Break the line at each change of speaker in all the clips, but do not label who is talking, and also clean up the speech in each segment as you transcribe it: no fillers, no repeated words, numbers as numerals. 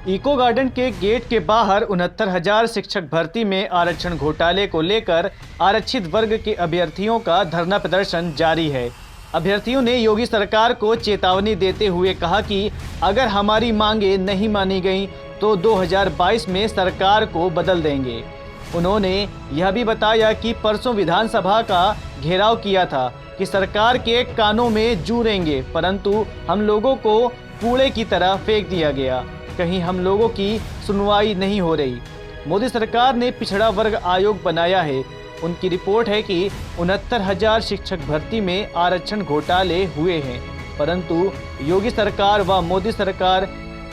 Eco garden के gate के बाहर 69,000 शिक्षक भर्ती में आरक्षण घोटाले को लेकर आरक्षित वर्ग के अभ्यर्थियों का धरना प्रदर्शन जारी है। अभ्यर्थियों ने योगी सरकार को चेतावनी देते हुए कहा कि अगर हमारी मांगे नहीं मानी गईं तो 2022 में सरकार को बदल देंगे। उन्होंने यह भी बताया कि परसों विधानसभा का घेराव किया था कि सरकार के कानों में जूरेंगे, परंतु हम लोगों को कूड़े की तरह फेंक दिया गया। कहीं हम लोगों की सुनवाई नहीं हो रही। मोदी सरकार ने पिछड़ा वर्ग आयोग बनाया है। उनकी रिपोर्ट है कि 69,000 शिक्षक भर्ती में आरक्षण घोटाले हुए हैं, परंतु योगी सरकार व मोदी सरकार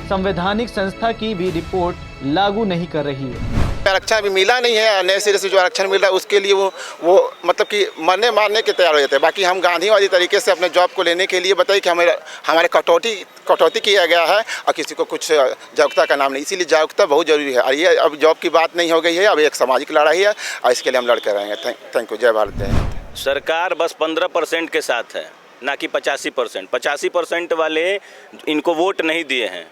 संवैधानिक संस्था की भी रिपोर्ट लागू नहीं कर रही है।
आरक्षण अभी मिला नहीं है। नए सिरे से जो आरक्षण मिल रहा है उसके लिए वो मतलब कि मरने मारने के तैयार हो जाते हैं। बाकी हम गांधीवादी तरीके से अपने जॉब को लेने के लिए बताइए कि हमारे कटौती किया गया है और किसी को कुछ जागरूकता का नाम नहीं। इसीलिए जागरूकता बहुत जरूरी है। और ये अब जॉब की बात नहीं हो गई है, अब एक सामाजिक लड़ाई है और इसके लिए हम लड़कर रहेंगे। Thank you. जय भारत।
सरकार बस 15% के साथ है, ना कि 85%। 85% वाले इनको वोट नहीं दिए हैं।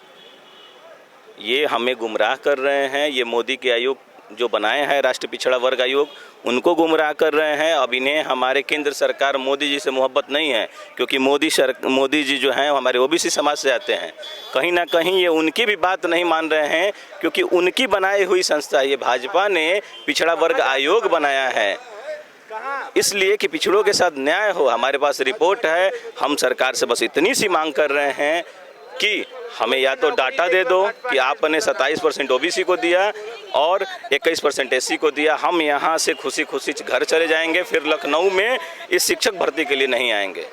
ये हमें गुमराह कर रहे हैं। ये मोदी के आयोग जो बनाए हैं, राष्ट्रीय पिछड़ा वर्ग आयोग, उनको गुमराह कर रहे हैं। अब इन्हें हमारे केंद्र सरकार मोदी जी से मोहब्बत नहीं है, क्योंकि मोदी जी जो हैं हमारे ओबीसी समाज से आते हैं। कहीं ना कहीं ये उनकी भी बात नहीं मान रहे हैं, क्योंकि उनकी बनाई हुई संस्था, ये भाजपा ने पिछड़ा वर्ग आयोग बनाया है इसलिए कि पिछड़ों के साथ न्याय हो। हमारे पास रिपोर्ट है। हम सरकार से बस इतनी सी मांग कर रहे हैं कि हमें या तो डाटा दे दो कि आपने 27% ओबीसी को दिया और 21% एससी को दिया। हम यहाँ से खुशी खुशी घर चले जाएंगे, फिर लखनऊ में इस शिक्षक भर्ती के लिए नहीं आएंगे।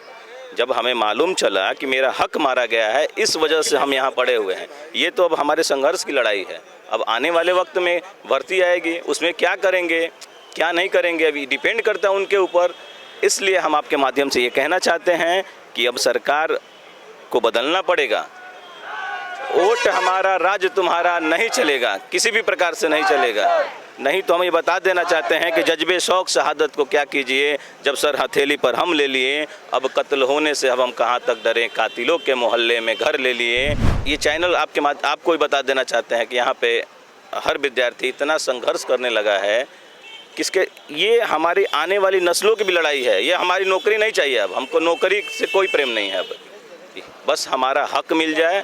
जब हमें मालूम चला कि मेरा हक मारा गया है, इस वजह से हम यहाँ पड़े हुए हैं। ये तो अब हमारे संघर्ष की लड़ाई है। अब आने वाले वक्त में भर्ती आएगी, उसमें क्या करेंगे क्या नहीं करेंगे अभी डिपेंड करता है उनके ऊपर। इसलिए हम आपके माध्यम से ये कहना चाहते हैं कि अब सरकार को बदलना पड़ेगा। वोट हमारा, राज तुम्हारा नहीं चलेगा, किसी भी प्रकार से नहीं चलेगा। नहीं तो हम ये बता देना चाहते हैं कि जज्बे शौक शहादत को क्या कीजिए, जब सर हथेली पर हम ले लिए, अब कत्ल होने से अब हम कहाँ तक डरें, कातिलों के मोहल्ले में घर ले लिए। ये चैनल आपको ही बता देना चाहते हैं कि यहाँ पे हर विद्यार्थी इतना संघर्ष करने लगा है किसके, ये हमारी आने वाली नस्लों की भी लड़ाई है। ये हमारी नौकरी नहीं चाहिए। अब हमको नौकरी से कोई प्रेम नहीं है। अब बस हमारा हक मिल जाए,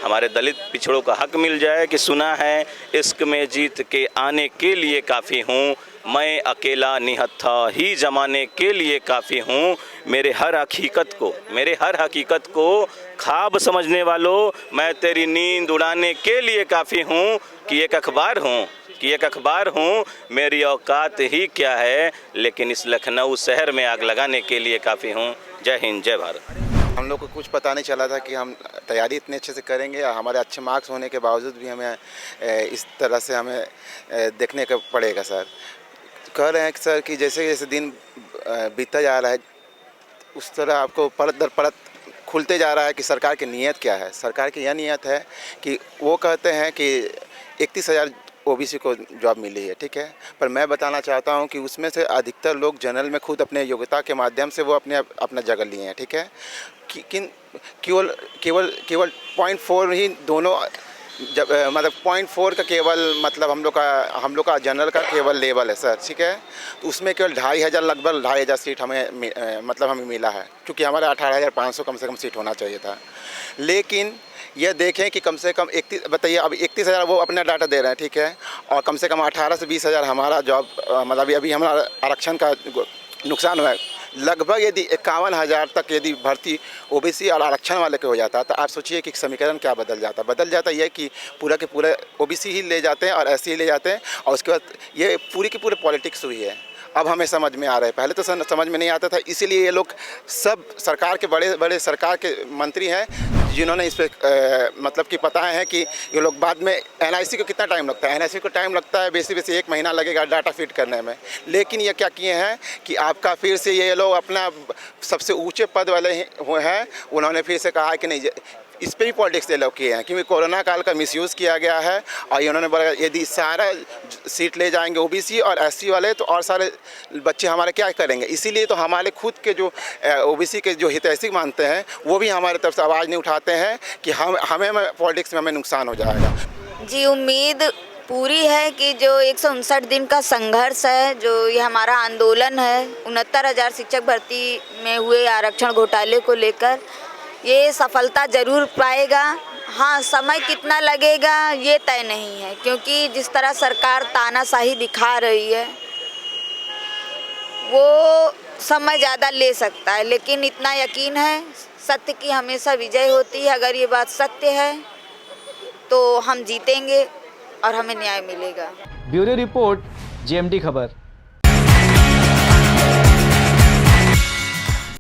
हमारे दलित पिछड़ों का हक मिल जाए कि सुना है इश्क में जीत के आने के लिए काफ़ी हूँ, मैं अकेला निहत्था ही जमाने के लिए काफ़ी हूँ। मेरे हर हकीकत को ख्वाब समझने वालों, मैं तेरी नींद उड़ाने के लिए काफ़ी हूँ। कि एक अखबार हूँ, मेरी औकात ही क्या है, लेकिन इस लखनऊ शहर में आग लगाने के लिए काफ़ी हूँ। जय हिंद, जय भारत।
हम लोग को कुछ पता नहीं चला था कि हम तैयारी इतने अच्छे से करेंगे। हमारे अच्छे मार्क्स होने के बावजूद भी हमें इस तरह से हमें देखने का पड़ेगा। सर कह रहे हैं कि सर कि जैसे जैसे दिन बीतता जा रहा है, उस तरह आपको परत दर परत खुलते जा रहा है कि सरकार की नीयत क्या है। सरकार की यह नीयत है कि वो कहते हैं कि 31,000 ओबीसी को जॉब मिली है, ठीक है, पर मैं बताना चाहता हूं कि उसमें से अधिकतर लोग जनरल में खुद अपने योग्यता के माध्यम से वो अपना जगह लिए हैं, ठीक है। केवल 0.4 ही दोनों मतलब 0.4 का केवल मतलब हम लोग का जनरल का केवल लेवल है सर, ठीक है। तो उसमें केवल 2,500 लगभग 2,500 सीट हमें मिला है, क्योंकि हमारे 18,500 कम से कम सीट होना चाहिए था। लेकिन ये देखें कि कम से कम 31 अब 31,000 वो अपना डाटा दे रहे हैं, ठीक है, और कम से कम 18 से 20,000 हमारा जॉब मतलब अभी हमारा आरक्षण का नुकसान हुआ है। लगभग यदि 51,000 तक यदि भर्ती ओबीसी और आरक्षण वाले के हो जाता तो आप सोचिए कि समीकरण क्या बदल जाता यह कि पूरा के पूरे ओबीसी ही ले जाते हैं और एससी ही ले जाते हैं, और उसके बाद ये पूरी की पूरी पॉलिटिक्स हुई है। अब हमें समझ में आ रहा है, पहले तो समझ में नहीं आता था। इसीलिए ये लोग सब सरकार के बड़े सरकार के मंत्री हैं जिन्होंने इस पर मतलब कि पता है कि ये लोग बाद में एनआईसी को कितना टाइम लगता है। एनआईसी को टाइम लगता है बेसी 1 महीना लगेगा डाटा फीड करने में। लेकिन ये क्या किए हैं कि आपका फिर से ये लोग अपना सबसे ऊँचे पद वाले हुए हैं, उन्होंने फिर से कहा कि नहीं, इस पर भी पॉलिटिक्स ये लोग किए हैं, क्योंकि कोरोना काल का मिसयूज़ किया गया है। और इन्होंने बोला यदि सारा सीट ले जाएंगे ओबीसी और एससी वाले तो और सारे बच्चे हमारे क्या करेंगे। इसीलिए तो हमारे खुद के जो ओबीसी के जो हितैषी मानते हैं वो भी हमारे तरफ से आवाज़ नहीं उठाते हैं कि हमें पॉलिटिक्स में हमें नुकसान हो जाएगा।
जी उम्मीद पूरी है कि जो 159 दिन का संघर्ष है, जो ये हमारा आंदोलन है 69,000 शिक्षक भर्ती में हुए आरक्षण घोटाले को लेकर, ये सफलता ज़रूर पाएगा। हाँ, समय कितना लगेगा ये तय नहीं है, क्योंकि जिस तरह सरकार तानाशाही दिखा रही है वो समय ज़्यादा ले सकता है, लेकिन इतना यकीन है सत्य की हमेशा विजय होती है। अगर ये बात सत्य है तो हम जीतेंगे और हमें न्याय मिलेगा।
ब्यूरो रिपोर्ट, GMD खबर।